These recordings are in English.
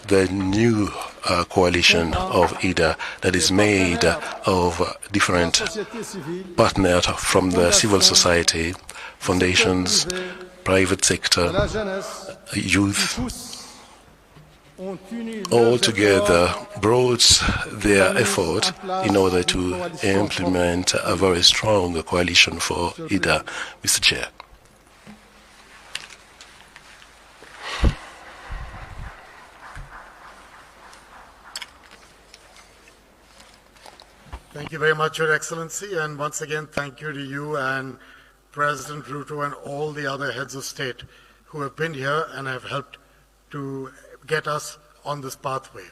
the new coalition of IDA that is made of different partners from the civil society, foundations, private sector, youth, all together brought their effort in order to implement a very strong coalition for IDA. Mr. Chair. Thank you very much, Your Excellency, and once again, thank you to you and President RUTO and all the other heads of state who have been here and have helped to get us on this pathway.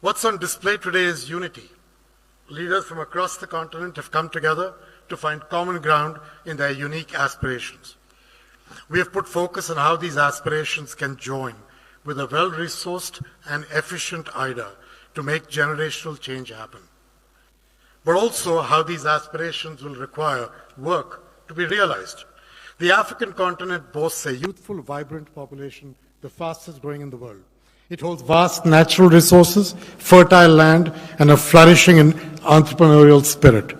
What's on display today is unity. Leaders from across the continent have come together to find common ground in their unique aspirations. We have put focus on how these aspirations can join with a well-resourced and efficient IDA to make generational change happen, but also how these aspirations will require work to be realized. The African continent boasts a youthful, vibrant population, the fastest growing in the world. It holds vast natural resources, fertile land, and a flourishing and entrepreneurial spirit.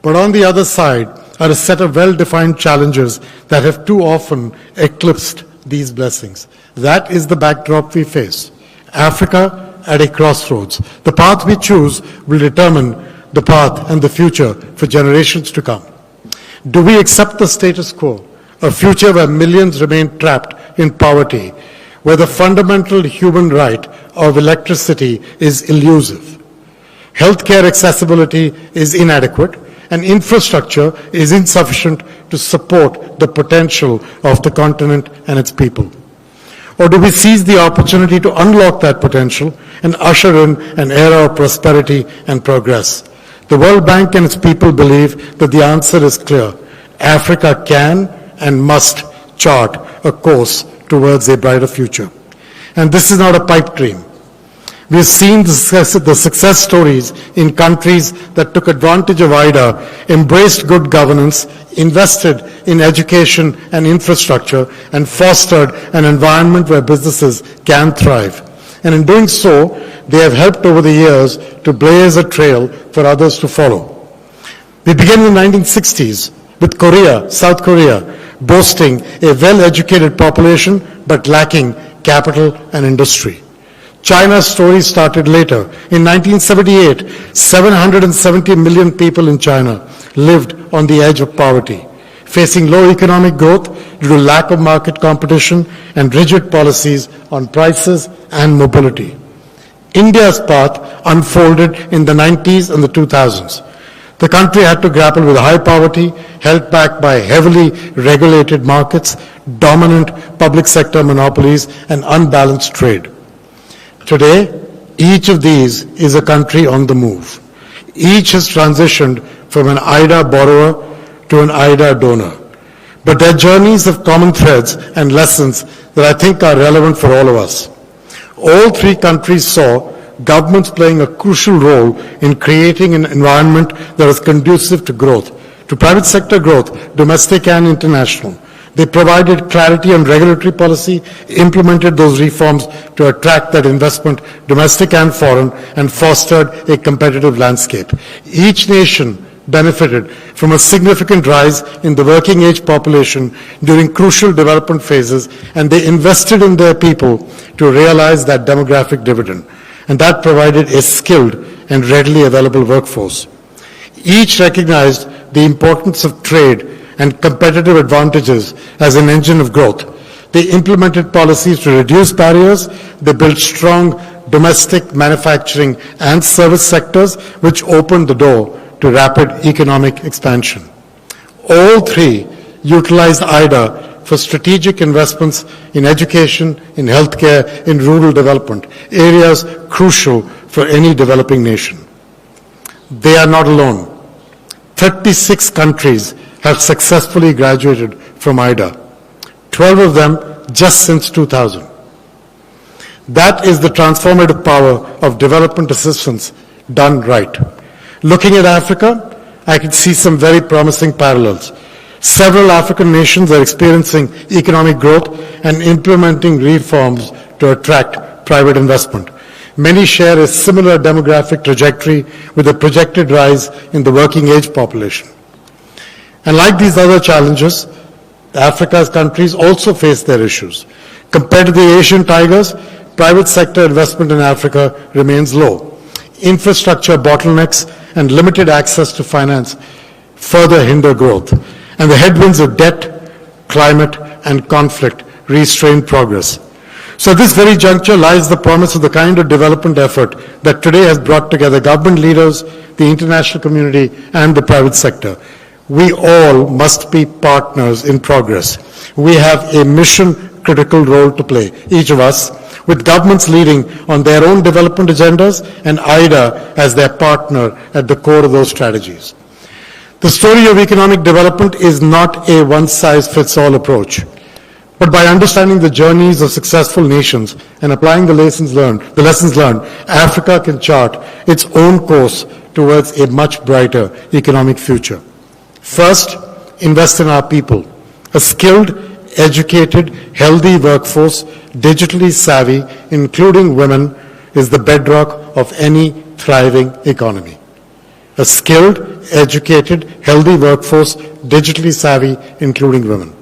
But on the other side are a set of well-defined challenges that have too often eclipsed these blessings. That is the backdrop we face. Africa at a crossroads. The path we choose will determine the path and the future for generations to come. Do we accept the status quo, a future where millions remain trapped in poverty, where the fundamental human right of electricity is elusive, healthcare accessibility is inadequate, and infrastructure is insufficient to support the potential of the continent and its people? Or do we seize the opportunity to unlock that potential and usher in an era of prosperity and progress? The World Bank and its people believe that the answer is clear. Africa can and must chart a course towards a brighter future. And this is not a pipe dream. We have seen the success stories in countries that took advantage of IDA, embraced good governance, invested in education and infrastructure, and fostered an environment where businesses can thrive. And in doing so, they have helped over the years to blaze a trail for others to follow. We began in the 1960s with Korea, South Korea, boasting a well-educated population but lacking capital and industry. China's story started later. In 1978, 770 million people in China lived on the edge of poverty, facing low economic growth due to lack of market competition and rigid policies on prices and mobility. India's path unfolded in the 90s and the 2000s. The country had to grapple with high poverty, held back by heavily regulated markets, dominant public sector monopolies, and unbalanced trade. Today, each of these is a country on the move. Each has transitioned from an IDA borrower to an IDA donor. But their journeys have common threads and lessons that I think are relevant for all of us. All three countries saw governments playing a crucial role in creating an environment that is conducive to growth, to private sector growth, domestic and international. They provided clarity on regulatory policy, implemented those reforms to attract that investment, domestic and foreign, and fostered a competitive landscape. Each nation benefited from a significant rise in the working age population during crucial development phases, and they invested in their people to realize that demographic dividend. And that provided a skilled and readily available workforce. Each recognized the importance of trade and competitive advantages as an engine of growth. They implemented policies to reduce barriers. They built strong domestic manufacturing and service sectors, which opened the door to rapid economic expansion. All three utilized IDA for strategic investments in education, in healthcare, in rural development, areas crucial for any developing nation. They are not alone. 36 countries have successfully graduated from IDA, 12 of them just since 2000. That is the transformative power of development assistance done right. Looking at Africa, I can see some very promising parallels. Several African nations are experiencing economic growth and implementing reforms to attract private investment. Many share a similar demographic trajectory with a projected rise in the working age population. And like these other challenges, Africa's countries also face their issues. Compared to the Asian tigers, private sector investment in Africa remains low. Infrastructure bottlenecks and limited access to finance further hinder growth. And the headwinds of debt, climate, and conflict restrain progress. So at this very juncture lies the promise of the kind of development effort that today has brought together government leaders, the international community, and the private sector. We all must be partners in progress. We have a mission-critical role to play, each of us, with governments leading on their own development agendas and IDA as their partner at the core of those strategies. The story of economic development is not a one-size-fits-all approach. But by understanding the journeys of successful nations and applying the lessons learned, Africa can chart its own course towards a much brighter economic future. First, invest in our people. A skilled, educated, healthy workforce, digitally savvy, including women, is the bedrock of any thriving economy. A skilled, educated, healthy workforce, digitally savvy, including women.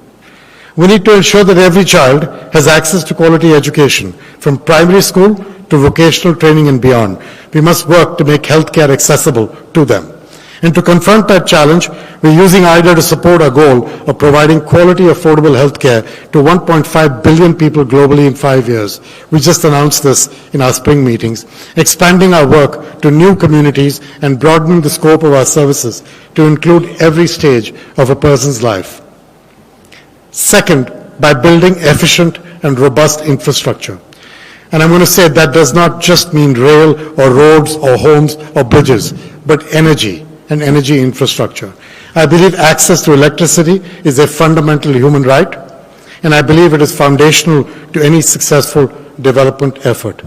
We need to ensure that every child has access to quality education, from primary school to vocational training and beyond. We must work to make healthcare accessible to them. And to confront that challenge, we're using IDA to support our goal of providing quality, affordable healthcare to 1.5 billion people globally in 5 years. We just announced this in our spring meetings, expanding our work to new communities and broadening the scope of our services to include every stage of a person's life. Second, by building efficient and robust infrastructure. And I'm going to say that does not just mean rail or roads or homes or bridges, but energy and energy infrastructure. I believe access to electricity is a fundamental human right, and I believe it is foundational to any successful development effort.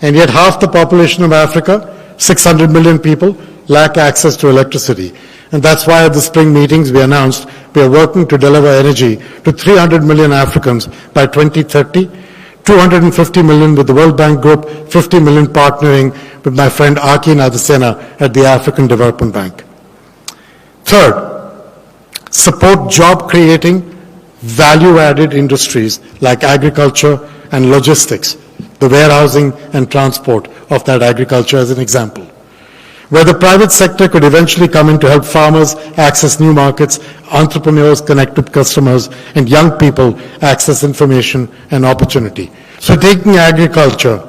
And yet half the population of Africa, 600 million people, lack access to electricity. And that's why at the spring meetings we announced we are working to deliver energy to 300 million Africans by 2030, 250 million with the World Bank Group, 50 million partnering with my friend Aki Nadasena at the African Development Bank. Third, support job-creating, value-added industries like agriculture and logistics, the warehousing and transport of that agriculture as an example, where the private sector could eventually come in to help farmers access new markets, entrepreneurs connect with customers, and young people access information and opportunity. So taking agriculture,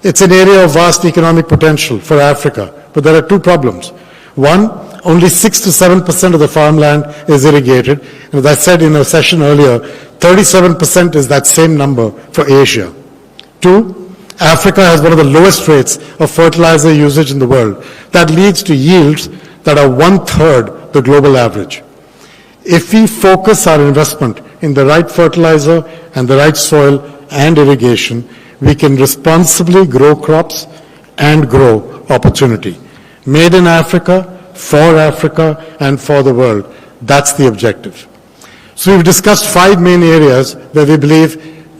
it's an area of vast economic potential for Africa, but there are two problems. One, only 6 to 7% of the farmland is irrigated. And as I said in a session earlier, 37% is that same number for Asia. Two, Africa has one of the lowest rates of fertilizer usage in the world. That leads to yields that are 1/3 the global average. If we focus our investment in the right fertilizer and the right soil and irrigation, we can responsibly grow crops and grow opportunity. Made in Africa, and for the world. That's the objective. So we've discussed 5 main areas where we believe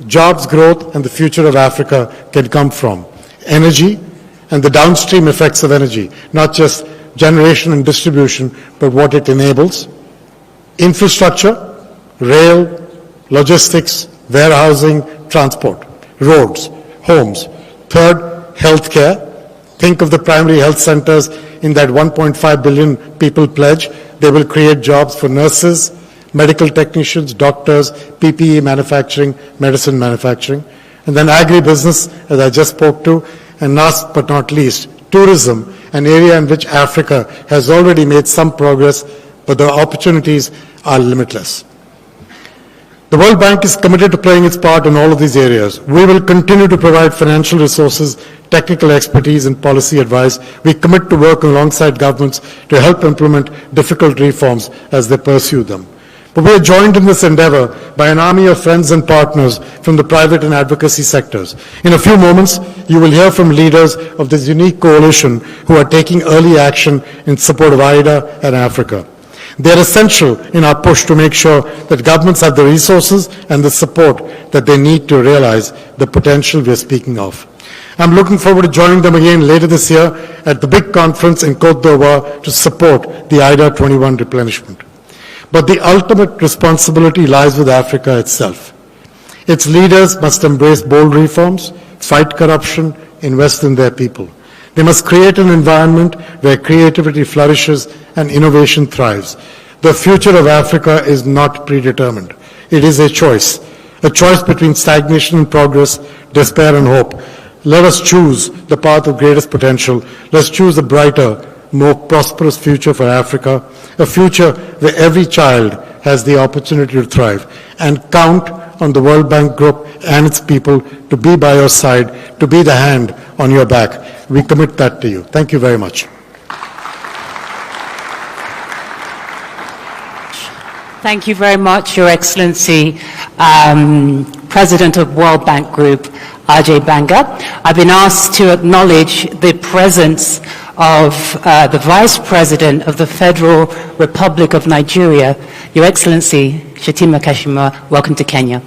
jobs growth and the future of Africa can come from. Energy and the downstream effects of energy, not just generation and distribution, but what it enables. Infrastructure, rail, logistics, warehousing, transport, roads, homes. Third, healthcare. Think of the primary health centers in that 1.5 billion people pledge. They will create jobs for nurses, medical technicians, doctors, PPE manufacturing, medicine manufacturing. And then agribusiness, as I just spoke to. And last but not least, tourism, an area in which Africa has already made some progress, but the opportunities are limitless. The World Bank is committed to playing its part in all of these areas. We will continue to provide financial resources, technical expertise, and policy advice. We commit to work alongside governments to help implement difficult reforms as they pursue them. But we are joined in this endeavor by an army of friends and partners from the private and advocacy sectors. In a few moments, you will hear from leaders of this unique coalition who are taking early action in support of IDA and Africa. They're essential in our push to make sure that governments have the resources and the support that they need to realize the potential we're speaking of. I'm looking forward to joining them again later this year at the big conference in Côte d'Ivoire to support the IDA21 replenishment. But the ultimate responsibility lies with Africa itself. Its leaders must embrace bold reforms, fight corruption, invest in their people. They must create an environment where creativity flourishes and innovation thrives. The future of Africa is not predetermined. It is a choice between stagnation and progress, despair and hope. Let us choose the path of greatest potential. Let's choose a brighter, more prosperous future for Africa, a future where every child has the opportunity to thrive, and count on the World Bank Group and its people to be by your side, to be the hand on your back. We commit that to you. Thank you very much. Thank you very much, Your Excellency, President of World Bank Group, Ajay Banga. I've been asked to acknowledge the presence of the Vice President of the Federal Republic of Nigeria, Your Excellency, Shetima Kashima. Welcome to Kenya.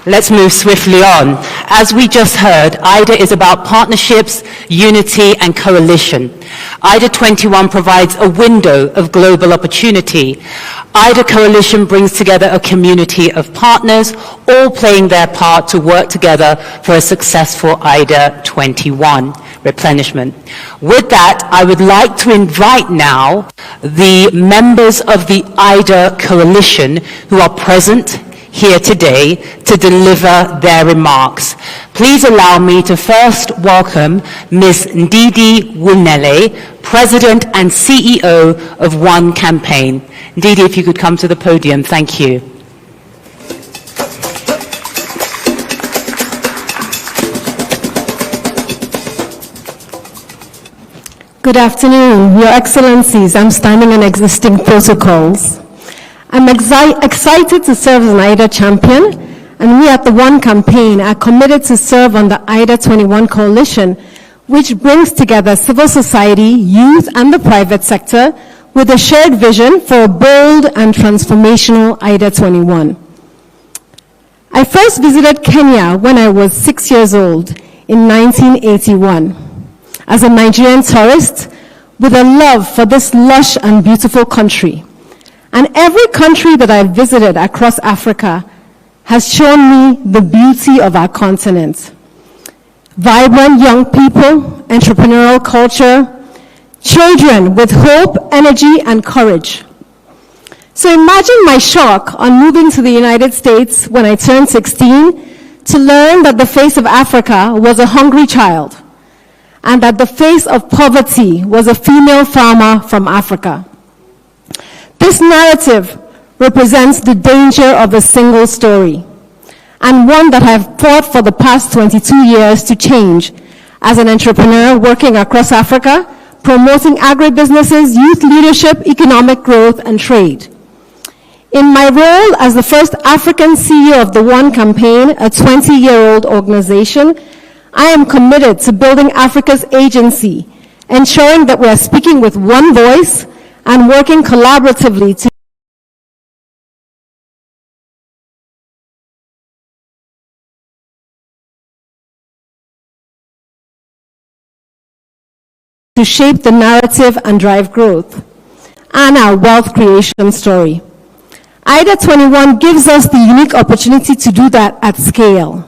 Let's move swiftly on. As we just heard, IDA is about partnerships, unity, and coalition. IDA21 provides a window of global opportunity. IDA Coalition brings together a community of partners, all playing their part to work together for a successful IDA21 replenishment. With that, I would like to invite now the members of the IDA Coalition who are present here today to deliver their remarks. Please allow me to first welcome Ms. Ndidi Wunele, President and CEO of One Campaign. Ndidi, if you could come to the podium, thank you. Good afternoon, Your Excellencies. I'm standing on existing protocols. I'm excited to serve as an IDA champion, and we at the One Campaign are committed to serve on the IDA21 coalition, which brings together civil society, youth, and the private sector with a shared vision for a bold and transformational IDA21. I first visited Kenya when I was 6 years old in 1981 as a Nigerian tourist with a love for this lush and beautiful country. And every country that I've visited across Africa has shown me the beauty of our continent. Vibrant young people, entrepreneurial culture, children with hope, energy, and courage. So imagine my shock on moving to the United States when I turned 16 to learn that the face of Africa was a hungry child, and that the face of poverty was a female farmer from Africa. This narrative represents the danger of a single story, and one that I've fought for the past 22 years to change as an entrepreneur working across Africa, promoting agribusinesses, youth leadership, economic growth, and trade. In my role as the first African CEO of the One Campaign, a 20-year-old organization, I am committed to building Africa's agency, ensuring that we are speaking with one voice and working collaboratively to shape the narrative and drive growth and our wealth creation story. IDA21 gives us the unique opportunity to do that at scale.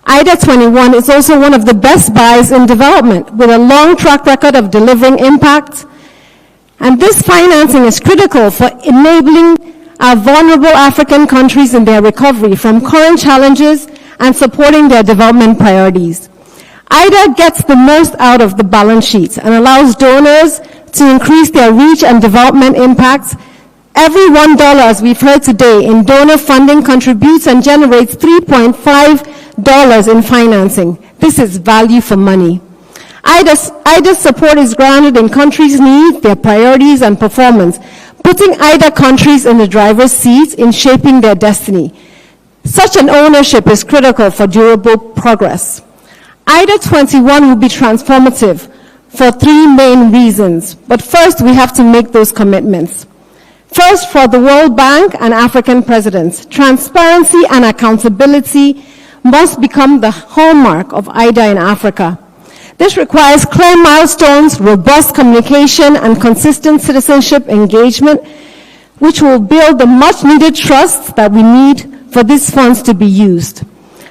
IDA21 is also one of the best buys in development with a long track record of delivering impact. And this financing is critical for enabling our vulnerable African countries in their recovery from current challenges and supporting their development priorities. IDA gets the most out of the balance sheet and allows donors to increase their reach and development impact. Every $1, as we've heard today, in donor funding contributes and generates $3.5 in financing. This is value for money. IDA's support is grounded in countries' needs, their priorities, and performance, putting IDA countries in the driver's seat in shaping their destiny. Such an ownership is critical for durable progress. IDA21 will be transformative for three main reasons. But first, we have to make those commitments. First, for the World Bank and African presidents, transparency and accountability must become the hallmark of IDA in Africa. This requires clear milestones, robust communication, and consistent citizenship engagement, which will build the much-needed trust that we need for these funds to be used.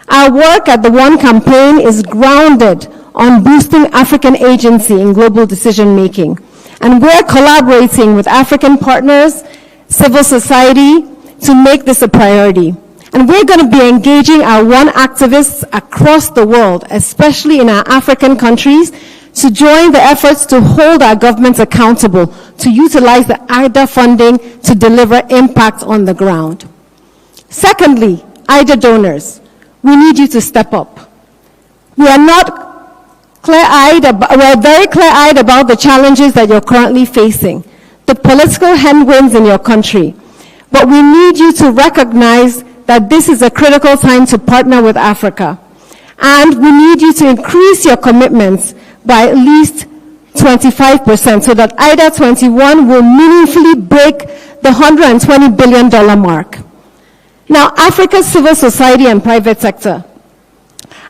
Our work at the One campaign is grounded on boosting African agency in global decision-making. And we're collaborating with African partners, civil society, to make this a priority. And we're going to be engaging our One activists across the world, especially in our African countries, to join the efforts to hold our governments accountable, to utilize the IDA funding to deliver impact on the ground. Secondly, IDA donors, we need you to step up. We are very clear-eyed about the challenges that you're currently facing, the political headwinds in your country. But we need you to recognize that this is a critical time to partner with Africa. And we need you to increase your commitments by at least 25% so that IDA21 will meaningfully break the $120 billion mark. Now, Africa's civil society and private sector.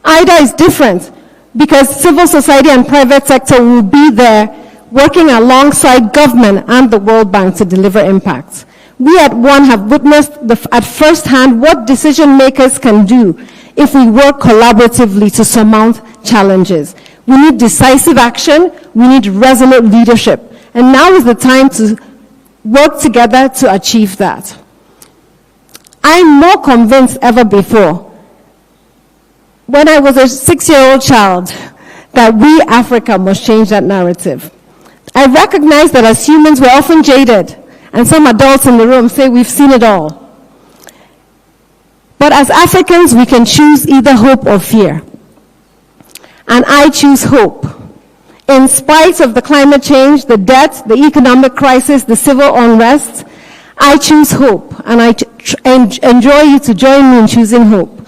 IDA is different because civil society and private sector will be there working alongside government and the World Bank to deliver impact. We at One have witnessed at first hand what decision makers can do if we work collaboratively to surmount challenges. We need decisive action, we need resolute leadership, and now is the time to work together to achieve that. I'm more convinced ever before, when I was a 6-year-old child, that we, Africa, must change that narrative. I recognize that as humans, we're often jaded, and some adults in the room say we've seen it all. But as Africans, we can choose either hope or fear. And I choose hope. In spite of the climate change, the debt, the economic crisis, the civil unrest, I choose hope, and I enjoy you to join me in choosing hope.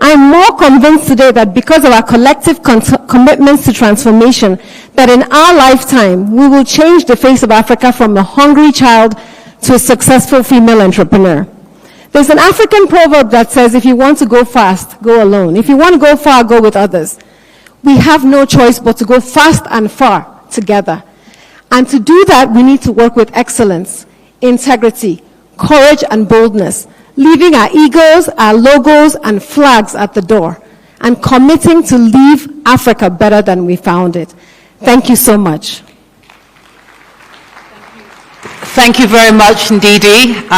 I'm more convinced today that because of our collective commitments to transformation, that in our lifetime, we will change the face of Africa from a hungry child to a successful female entrepreneur. There's an African proverb that says, if you want to go fast, go alone. If you want to go far, go with others. We have no choice but to go fast and far together. And to do that, we need to work with excellence, integrity, courage, and boldness, leaving our egos, our logos, and flags at the door, and committing to leave Africa better than we found it. Thank you so much. Thank you very much, Ndidi,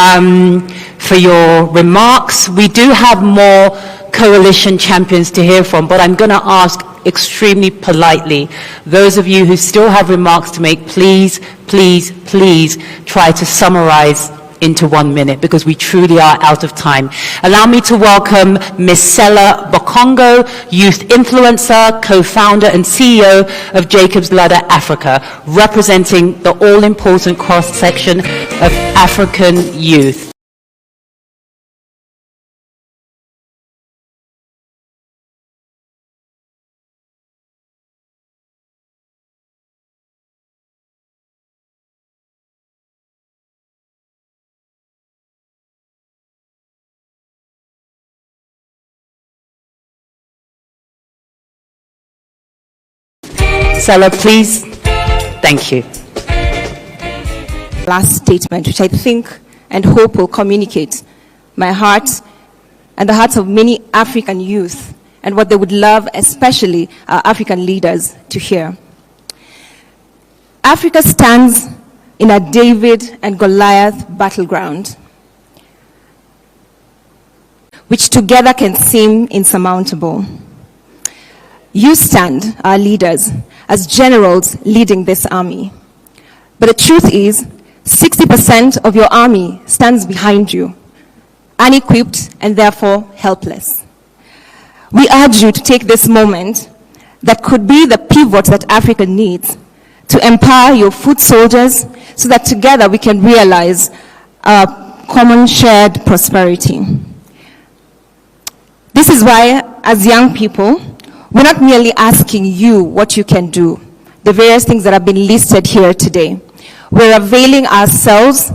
for your remarks. We do have more coalition champions to hear from, but I'm going to ask extremely politely, those of you who still have remarks to make, please, please, please try to summarize into 1 minute, because we truly are out of time. Allow me to welcome Ms. Sela Bokongo, youth influencer, co-founder and CEO of Jacob's Ladder Africa, representing the all-important cross-section of African youth. Sela, please. Thank you. Last statement, which I think and hope will communicate my heart and the hearts of many African youth and what they would love, especially our African leaders, to hear. Africa stands in a David and Goliath battleground, which together can seem insurmountable. You stand, our leaders, as generals leading this army. But the truth is, 60% of your army stands behind you, unequipped and therefore helpless. We urge you to take this moment that could be the pivot that Africa needs to empower your foot soldiers so that together we can realize our common shared prosperity. This is why, as young people, we're not merely asking you what you can do, the various things that have been listed here today. We're availing ourselves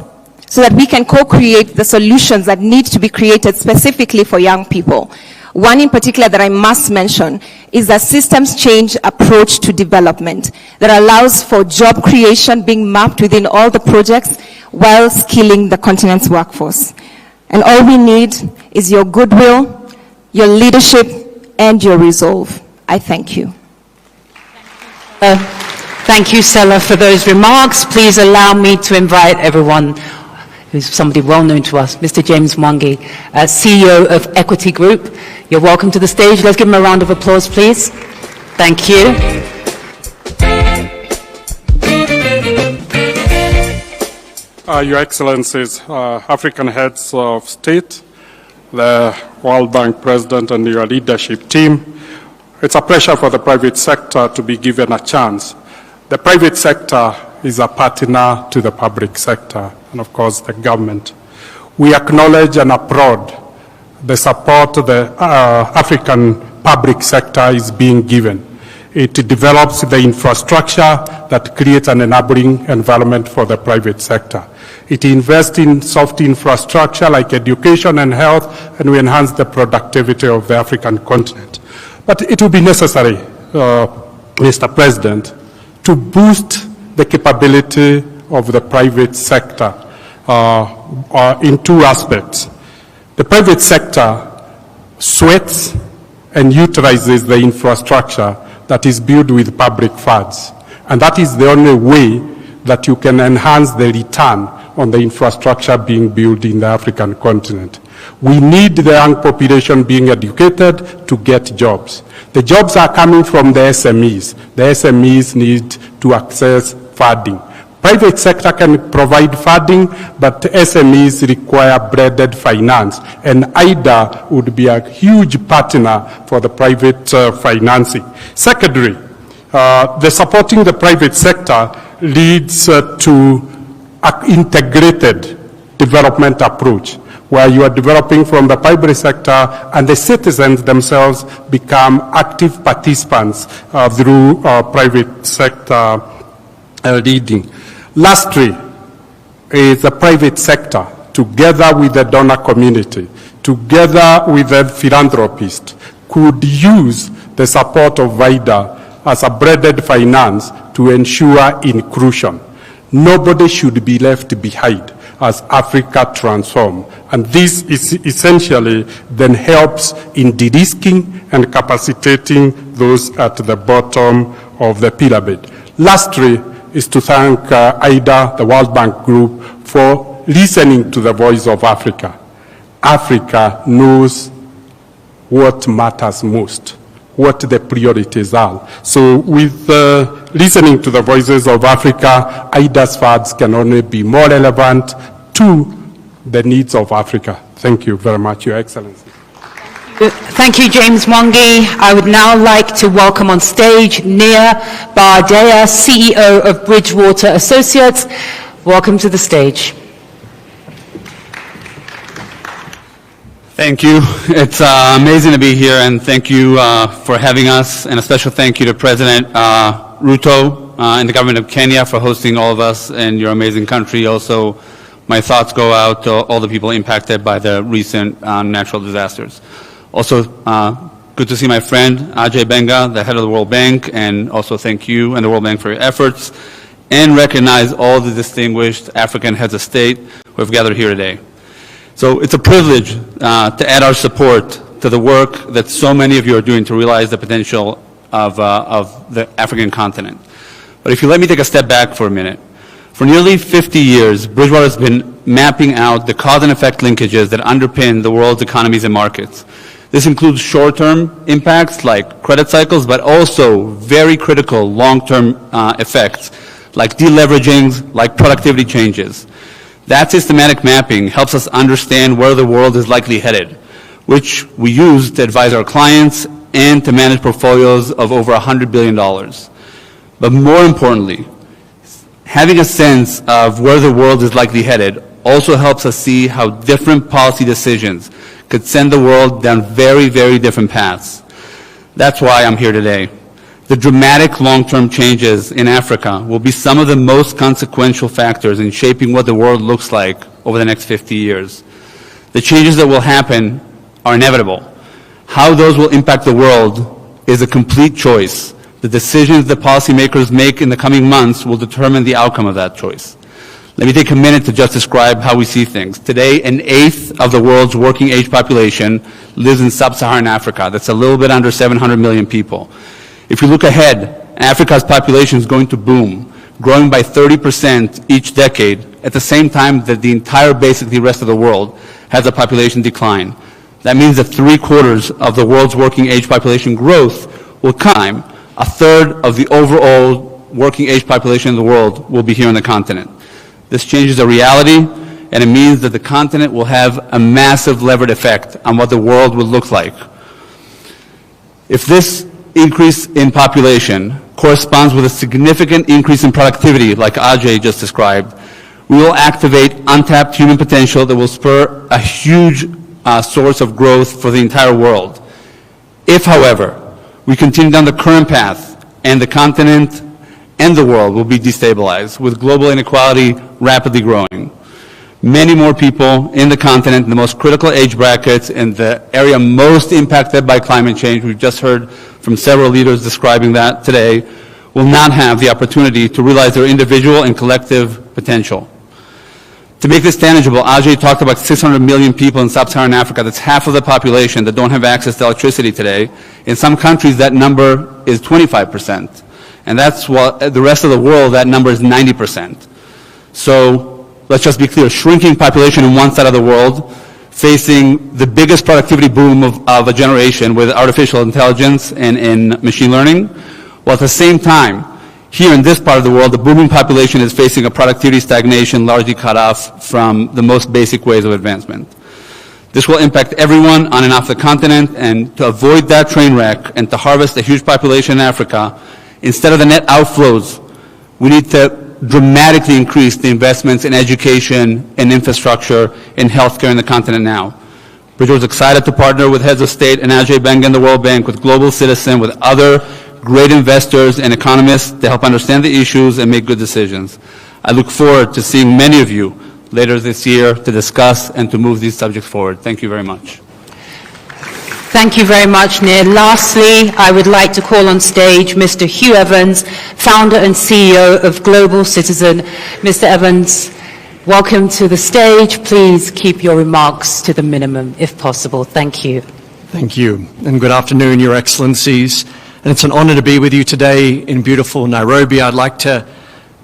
so that we can co-create the solutions that need to be created specifically for young people. One in particular that I must mention is the systems change approach to development that allows for job creation being mapped within all the projects while skilling the continent's workforce. And all we need is your goodwill, your leadership, and your resolve. I thank you. Thank you, Sela, for those remarks. Please allow me to invite everyone who's somebody well known to us, Mr. James Mwangi, CEO of Equity Group. You're welcome to the stage. Let's give him a round of applause, please. Thank you. Your Excellencies, African heads of state, the World Bank President and your leadership team, it's a pleasure for the private sector to be given a chance. The private sector is a partner to the public sector and, of course, the government. We acknowledge and applaud the support the African public sector is being given. It develops the infrastructure that creates an enabling environment for the private sector. It invests in soft infrastructure like education and health, and we enhance the productivity of the African continent. But it will be necessary, Mr. President, to boost the capability of the private sector in two aspects. The private sector sweats and utilizes the infrastructure that is built with public funds. And that is the only way that you can enhance the return on the infrastructure being built in the African continent. We need the young population being educated to get jobs. The jobs are coming from the SMEs. The SMEs need to access funding. Private sector can provide funding, but SMEs require blended finance, and IDA would be a huge partner for the private financing. Secondly, the supporting the private sector leads to an integrated development approach, where you are developing from the private sector and the citizens themselves become active participants through private sector leading. Lastly, is the private sector, together with the donor community, together with the philanthropist, could use the support of VIDA as a blended finance to ensure inclusion. Nobody should be left behind as Africa transforms. And this is essentially then helps in de-risking and capacitating those at the bottom of the pyramid. Lastly, is to thank IDA, the World Bank Group, for listening to the voice of Africa. Africa knows what matters most, what the priorities are. So with listening to the voices of Africa, IDA's funds can only be more relevant to the needs of Africa. Thank you very much, Your Excellency. Thank you, James Mwangi. I would now like to welcome on stage Nia Bardea, CEO of Bridgewater Associates. Welcome to the stage. Thank you. It's amazing to be here, and thank you for having us, and a special thank you to President RUTO and the government of Kenya for hosting all of us in your amazing country. Also, my thoughts go out to all the people impacted by the recent natural disasters. Also, good to see my friend Ajay Benga, the head of the World Bank, and also thank you and the World Bank for your efforts, and recognize all the distinguished African heads of state who have gathered here today. So it's a privilege to add our support to the work that so many of you are doing to realize the potential of the African continent. But if you let me take a step back for a minute, for nearly 50 years, Bridgewater has been mapping out the cause and effect linkages that underpin the world's economies and markets. This includes short-term impacts like credit cycles, but also very critical long-term effects like deleveraging, like productivity changes. That systematic mapping helps us understand where the world is likely headed, which we use to advise our clients and to manage portfolios of over $100 billion. But more importantly, having a sense of where the world is likely headed also helps us see how different policy decisions could send the world down very, very different paths. That's why I'm here today, The dramatic long-term changes in Africa will be some of the most consequential factors in shaping what the world looks like over the next 50 years. The changes that will happen are inevitable. How those will impact the world is a complete choice. The decisions that policymakers make in the coming months will determine the outcome of that choice. Let me take a minute to just describe how we see things. Today, 1/8 of the world's working age population lives in sub-Saharan Africa. That's a little bit under 700 million people. If we look ahead, Africa's population is going to boom, growing by 30% each decade, at the same time that the entire, basically, rest of the world has a population decline. That means that 3/4 of the world's working age population growth will come. 1/3 of the overall working age population in the world will be here on the continent. This changes a reality, and it means that the continent will have a massive levered effect on what the world will look like. If this increase in population corresponds with a significant increase in productivity, like Ajay just described, we will activate untapped human potential that will spur a huge source of growth for the entire world. If, however, we continue down the current path, and the continent and the world will be destabilized, with global inequality rapidly growing. Many more people in the continent, in the most critical age brackets, in the area most impacted by climate change, we've just heard from several leaders describing that today, will not have the opportunity to realize their individual and collective potential. To make this tangible, Ajay talked about 600 million people in sub-Saharan Africa. That's half of the population that don't have access to electricity today. In some countries, that number is 25%. And that's what the rest of the world, that number is 90%. So let's just be clear, shrinking population in one side of the world, facing the biggest productivity boom of a generation with artificial intelligence and in machine learning, while at the same time, here in this part of the world, the booming population is facing a productivity stagnation largely cut off from the most basic ways of advancement. This will impact everyone on and off the continent, and to avoid that train wreck and to harvest a huge population in Africa, instead of the net outflows, we need to dramatically increase the investments in education and infrastructure and healthcare in the continent now. Bridger is excited to partner with heads of state and Ajay Banga and the World Bank, with Global Citizen, with other great investors and economists to help understand the issues and make good decisions. I look forward to seeing many of you later this year to discuss and to move these subjects forward. Thank you very much. Thank you very much, Nir. Lastly, I would like to call on stage Mr. Hugh Evans, founder and CEO of Global Citizen. Mr. Evans, welcome to the stage. Please keep your remarks to the minimum, if possible. Thank you. Thank you, and good afternoon, Your Excellencies. And it's an honor to be with you today in beautiful Nairobi. I'd like to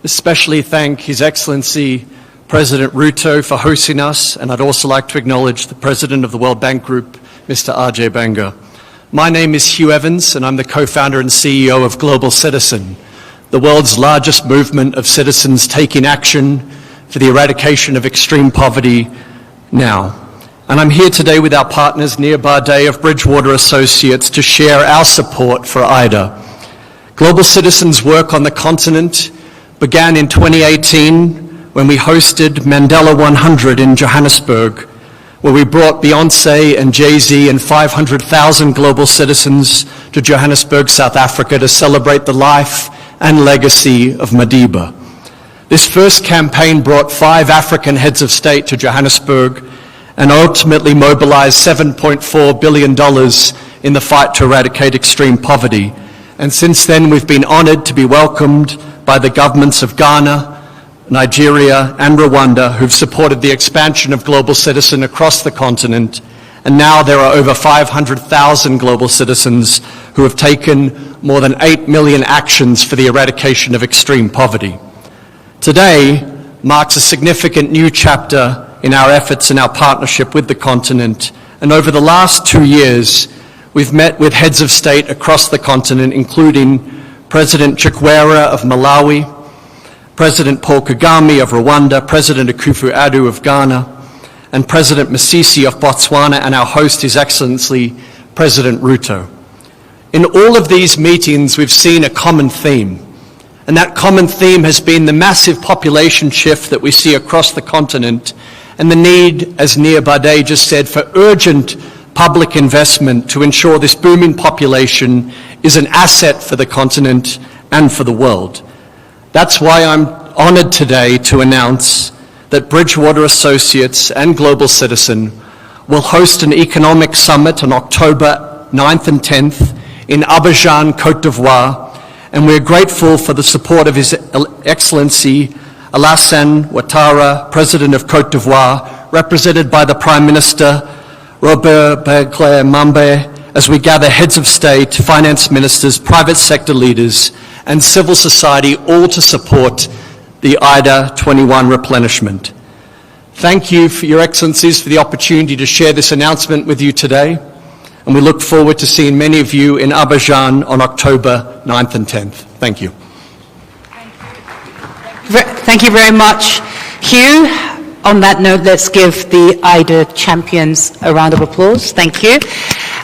especially thank His Excellency President RUTO for hosting us, and I'd also like to acknowledge the President of the World Bank Group, Mr. Ajay Banga. My name is Hugh Evans, and I'm the co-founder and CEO of Global Citizen, the world's largest movement of citizens taking action for the eradication of extreme poverty now. And I'm here today with our partners, Nir Barday of Bridgewater Associates, to share our support for IDA. Global Citizen's work on the continent began in 2018 when we hosted Mandela 100 in Johannesburg, where we brought Beyonce and Jay-Z and 500,000 global citizens to Johannesburg, South Africa, to celebrate the life and legacy of Madiba. This first campaign brought 5 African heads of state to Johannesburg and ultimately mobilized $7.4 billion in the fight to eradicate extreme poverty. And since then, we've been honored to be welcomed by the governments of Ghana, Nigeria, and Rwanda, who've supported the expansion of Global Citizen across the continent. And now there are over 500,000 global citizens who have taken more than 8 million actions for the eradication of extreme poverty. Today marks a significant new chapter in our efforts and our partnership with the continent. And over the last 2 years, we've met with heads of state across the continent, including President Chikwera of Malawi, President Paul Kagame of Rwanda, President Akufo-Addo of Ghana, and President Masisi of Botswana, and our host, His Excellency, President RUTO. In all of these meetings, we've seen a common theme, and that common theme has been the massive population shift that we see across the continent, and the need, as Nir Barday just said, for urgent public investment to ensure this booming population is an asset for the continent and for the world. That's why I'm honored today to announce that Bridgewater Associates and Global Citizen will host an economic summit on October 9th and 10th in Abidjan, Côte d'Ivoire, and we're grateful for the support of His Excellency Alassane Ouattara, President of Côte d'Ivoire, represented by the Prime Minister Robert Begle Mambe, as we gather heads of state, finance ministers, private sector leaders, and civil society, all to support the IDA21 replenishment. Thank you, for Your Excellencies, for the opportunity to share this announcement with you today, and we look forward to seeing many of you in Abidjan on October 9th and 10th. Thank you. Thank you very much, Hugh. On that note, let's give the IDA champions a round of applause. Thank you.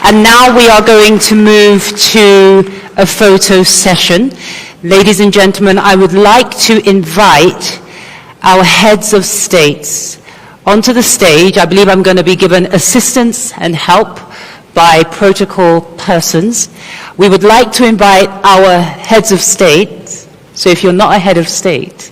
And now we are going to move to a photo session. Ladies and gentlemen, I would like to invite our heads of states onto the stage. I believe I'm going to be given assistance and help by protocol persons. We would like to invite our heads of state. So if you're not a head of state,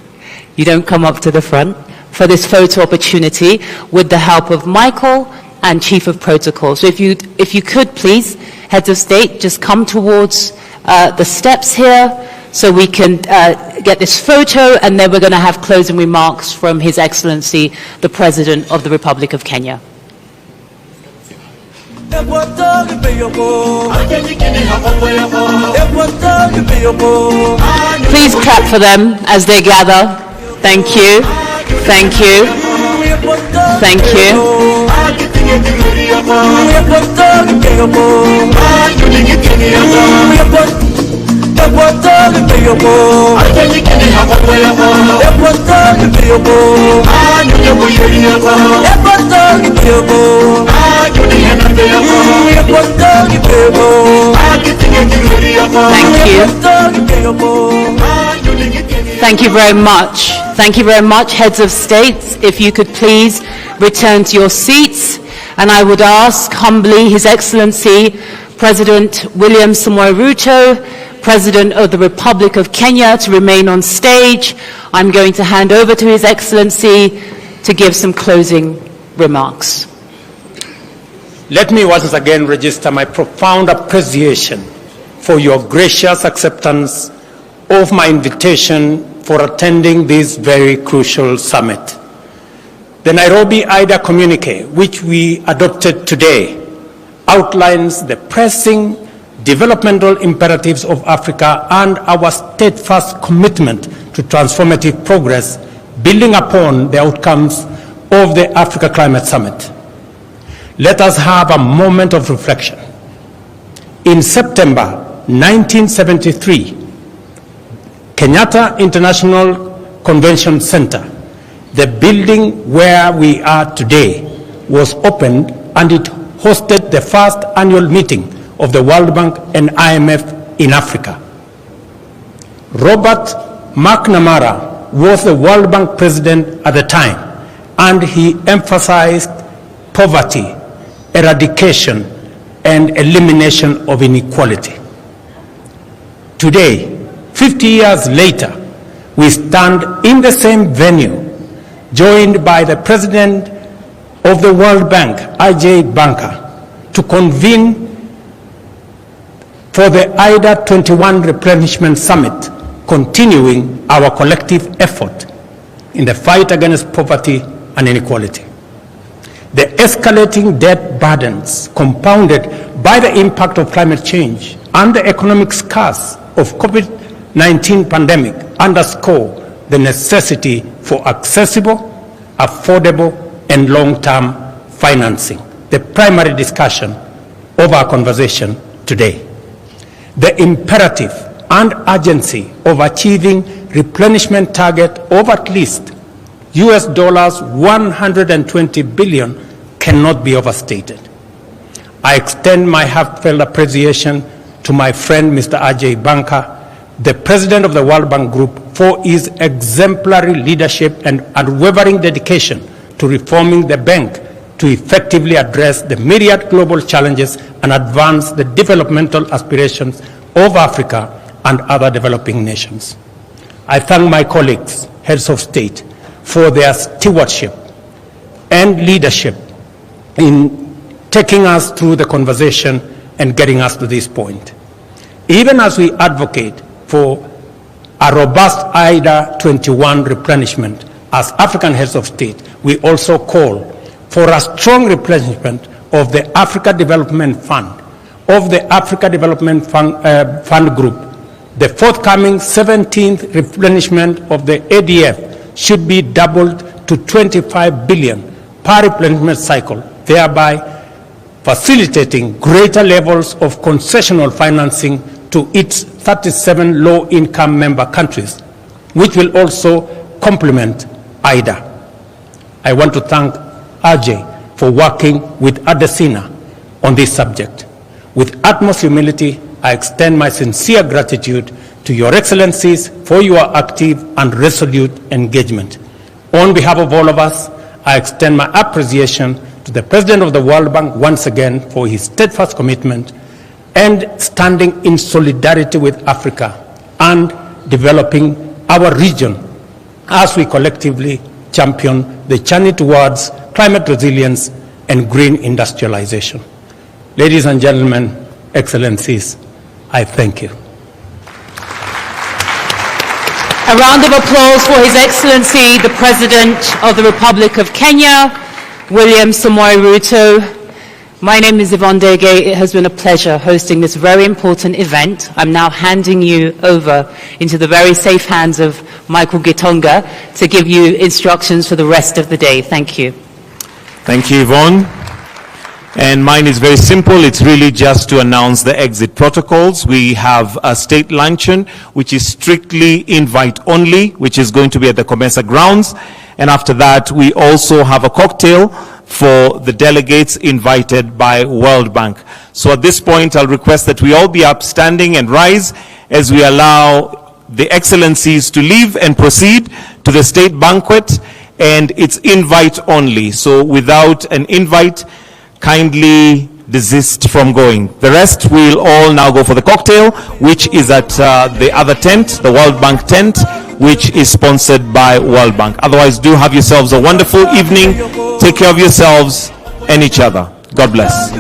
you don't come up to the front for this photo opportunity, with the help of Michael and Chief of Protocol. So if you could please, heads of state, just come towards the steps here so we can get this photo, and then we're going to have closing remarks from His Excellency, the President of the Republic of Kenya. Please clap for them as they gather. Thank you. Thank you. Thank you. Thank you very much. Thank you very much, heads of states. If you could please return to your seats, and I would ask humbly His Excellency President William Samoei Ruto, President of the Republic of Kenya, to remain on stage. I'm going to hand over to His Excellency to give some closing remarks. Let me once again register my profound appreciation for your gracious acceptance of my invitation for attending this very crucial summit. The Nairobi IDA communique, which we adopted today, outlines the pressing developmental imperatives of Africa and our steadfast commitment to transformative progress, building upon the outcomes of the Africa Climate Summit. Let us have a moment of reflection. In September 1973, Kenyatta International Convention Center, the building where we are today, was opened, and it hosted the first annual meeting of the World Bank and IMF in Africa. Robert McNamara was the World Bank president at the time, and he emphasized poverty, eradication, and elimination of inequality. Today, 50 years later, we stand in the same venue, joined by the President of the World Bank, Ajay Banga, to convene for the IDA21 Replenishment Summit, continuing our collective effort in the fight against poverty and inequality. The escalating debt burdens, compounded by the impact of climate change and the economic scars of COVID-19 pandemic, underscore the necessity for accessible, affordable, and long-term financing, the primary discussion of our conversation today. The imperative and urgency of achieving replenishment target of at least $120 billion cannot be overstated. I extend my heartfelt appreciation to my friend Mr. Ajay Banga, the President of the World Bank Group, for his exemplary leadership and unwavering dedication to reforming the bank to effectively address the myriad global challenges and advance the developmental aspirations of Africa and other developing nations. I thank my colleagues, heads of state, for their stewardship and leadership in taking us through the conversation and getting us to this point. Even as we advocate for a robust IDA21 replenishment as African heads of state, we also call for a strong replenishment of the Africa Development Fund, of the Africa Development Fund Group. The forthcoming 17th replenishment of the ADF should be doubled to 25 billion per replenishment cycle, thereby facilitating greater levels of concessional financing to its 37 low-income member countries, which will also complement IDA. I want to thank Ajay for working with Adesina on this subject. With utmost humility, I extend my sincere gratitude to Your Excellencies for your active and resolute engagement. On behalf of all of us, I extend my appreciation to the President of the World Bank once again for his steadfast commitment and standing in solidarity with Africa and developing our region as we collectively champion the journey towards climate resilience and green industrialization. Ladies and gentlemen, Excellencies, I thank you. A round of applause for His Excellency, the President of the Republic of Kenya, William Samoei Ruto. My name is Yvonne Dege. It has been a pleasure hosting this very important event. I'm now handing you over into the very safe hands of Michael Gitonga to give you instructions for the rest of the day. Thank you. Thank you, Yvonne. And mine is very simple. It's really just to announce the exit protocols. We have a state luncheon, which is strictly invite only, which is going to be at the Comesa grounds. And after that, we also have a cocktail for the delegates invited by World Bank. So at this point, I'll request that we all be upstanding and rise as we allow the Excellencies to leave and proceed to the state banquet. And it's invite only. So without an invite, kindly desist from going. The rest will all now go for the cocktail, which is at the other tent, the World Bank tent, which is sponsored by World Bank. Otherwise, do have yourselves a wonderful evening. Take care of yourselves and each other. God bless.